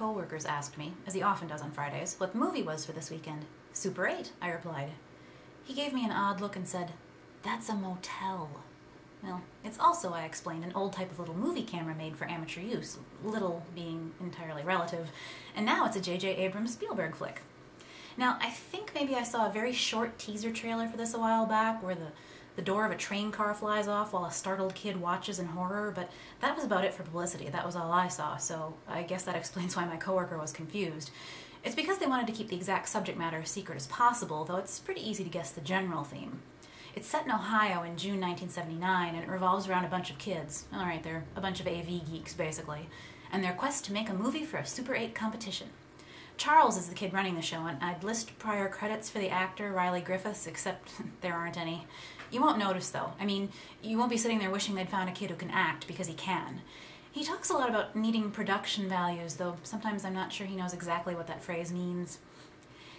coworkers asked me, as he often does on Fridays, what the movie was for this weekend. Super 8, I replied. He gave me an odd look and said, "That's a motel." Well, it's also, I explained, an old type of little movie camera made for amateur use, little being entirely relative, and now it's a J.J. Abrams Spielberg flick. Now, I think maybe I saw a very short teaser trailer for this a while back where the door of a train car flies off while a startled kid watches in horror, but that was about it for publicity. That was all I saw, so I guess that explains why my coworker was confused. It's because they wanted to keep the exact subject matter as secret as possible, though it's pretty easy to guess the general theme. It's set in Ohio in June 1979, and it revolves around a bunch of kids. Alright, they're a bunch of AV geeks, basically, and their quest to make a movie for a Super 8 competition. Charles is the kid running the show, and I'd list prior credits for the actor, Riley Griffiths, except there aren't any. You won't notice, though. I mean, you won't be sitting there wishing they'd found a kid who can act, because he can. He talks a lot about needing production values, though sometimes I'm not sure he knows exactly what that phrase means.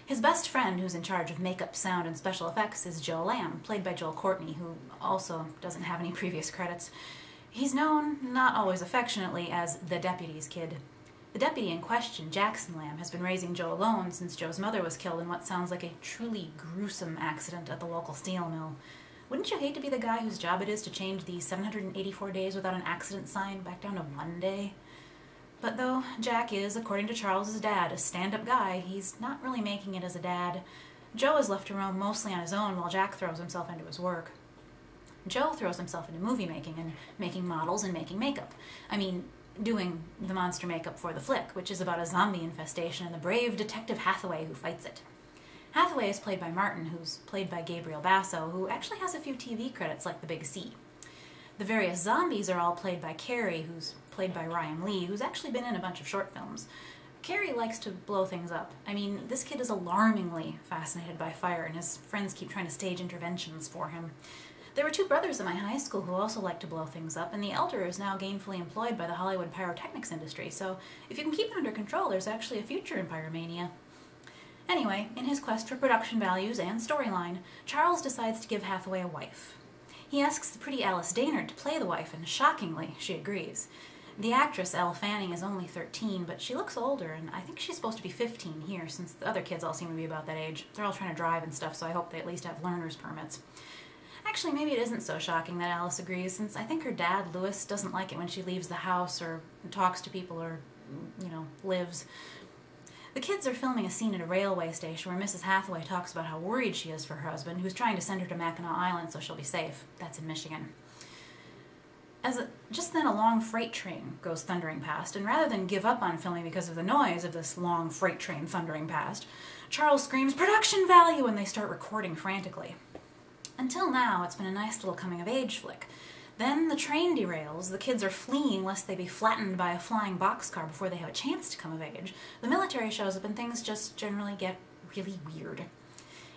His best friend, who's in charge of makeup, sound, and special effects, is Joe Lamb, played by Joel Courtney, who also doesn't have any previous credits. He's known, not always affectionately, as the deputy's kid. The deputy in question, Jackson Lamb, has been raising Joe alone since Joe's mother was killed in what sounds like a truly gruesome accident at the local steel mill. Wouldn't you hate to be the guy whose job it is to change the 784 days without an accident sign back down to 1 day? But though Jack is, according to Charles's dad, a stand-up guy, he's not really making it as a dad. Joe is left to roam mostly on his own while Jack throws himself into his work. Joe throws himself into movie making and making models and making makeup. I mean, doing the monster makeup for the flick, which is about a zombie infestation and the brave Detective Hathaway who fights it. Hathaway is played by Martin, who's played by Gabriel Basso, who actually has a few TV credits like The Big C. The various zombies are all played by Carrie, who's played by Ryan Lee, who's actually been in a bunch of short films. Carrie likes to blow things up. I mean, this kid is alarmingly fascinated by fire, and his friends keep trying to stage interventions for him. There were two brothers at my high school who also like to blow things up, and the elder is now gainfully employed by the Hollywood pyrotechnics industry, so if you can keep it under control, there's actually a future in pyromania. Anyway, in his quest for production values and storyline, Charles decides to give Hathaway a wife. He asks the pretty Alice Daynard to play the wife, and shockingly, she agrees. The actress, Elle Fanning, is only 13, but she looks older, and I think she's supposed to be 15 here, since the other kids all seem to be about that age. They're all trying to drive and stuff, so I hope they at least have learner's permits. Actually, maybe it isn't so shocking that Alice agrees, since I think her dad, Louis, doesn't like it when she leaves the house or talks to people or, lives. The kids are filming a scene at a railway station where Mrs. Hathaway talks about how worried she is for her husband, who's trying to send her to Mackinac Island so she'll be safe. That's in Michigan. Just then a long freight train goes thundering past, and rather than give up on filming because of the noise of this long freight train thundering past, Charles screams, "Production value!" and they start recording frantically. Until now, it's been a nice little coming-of-age flick. Then the train derails, the kids are fleeing lest they be flattened by a flying boxcar before they have a chance to come of age. The military shows up and things just generally get really weird.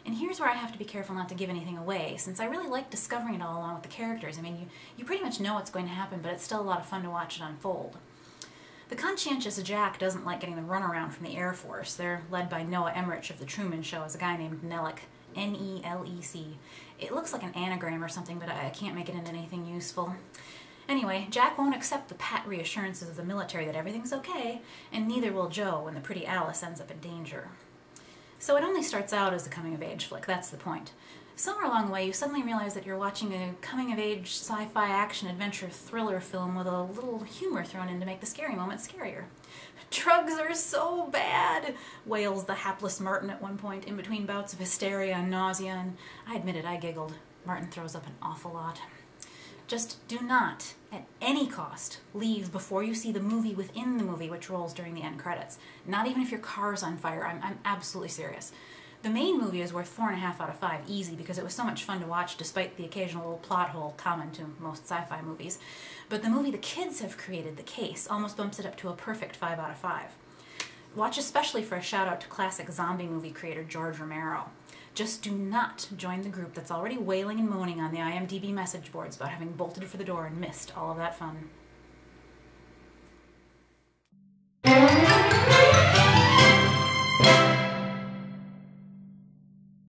And here's where I have to be careful not to give anything away, since I really like discovering it all along with the characters. I mean, you pretty much know what's going to happen, but it's still a lot of fun to watch it unfold. The conscientious Jack doesn't like getting the runaround from the Air Force. They're led by Noah Emmerich of The Truman Show as a guy named Nelec. N-E-L-E-C. It looks like an anagram or something, but I can't make it into anything useful. Anyway, Jack won't accept the pat reassurances of the military that everything's okay, and neither will Joe when the pretty Alice ends up in danger. So it only starts out as a coming-of-age flick, that's the point. Somewhere along the way, you suddenly realize that you're watching a coming-of-age sci-fi action-adventure thriller film with a little humor thrown in to make the scary moments scarier. "Drugs are so bad," wails the hapless Martin at one point, in between bouts of hysteria and nausea, and I admit it, I giggled. Martin throws up an awful lot. Just do not, at any cost, leave before you see the movie within the movie, which rolls during the end credits. Not even if your car's on fire. I'm absolutely serious. The main movie is worth 4.5 out of 5, easy, because it was so much fun to watch despite the occasional little plot hole common to most sci-fi movies. But the movie the kids have created, The Case, almost bumps it up to a perfect 5 out of 5. Watch especially for a shout out to classic zombie movie creator George Romero. Just do not join the group that's already wailing and moaning on the IMDb message boards about having bolted for the door and missed all of that fun.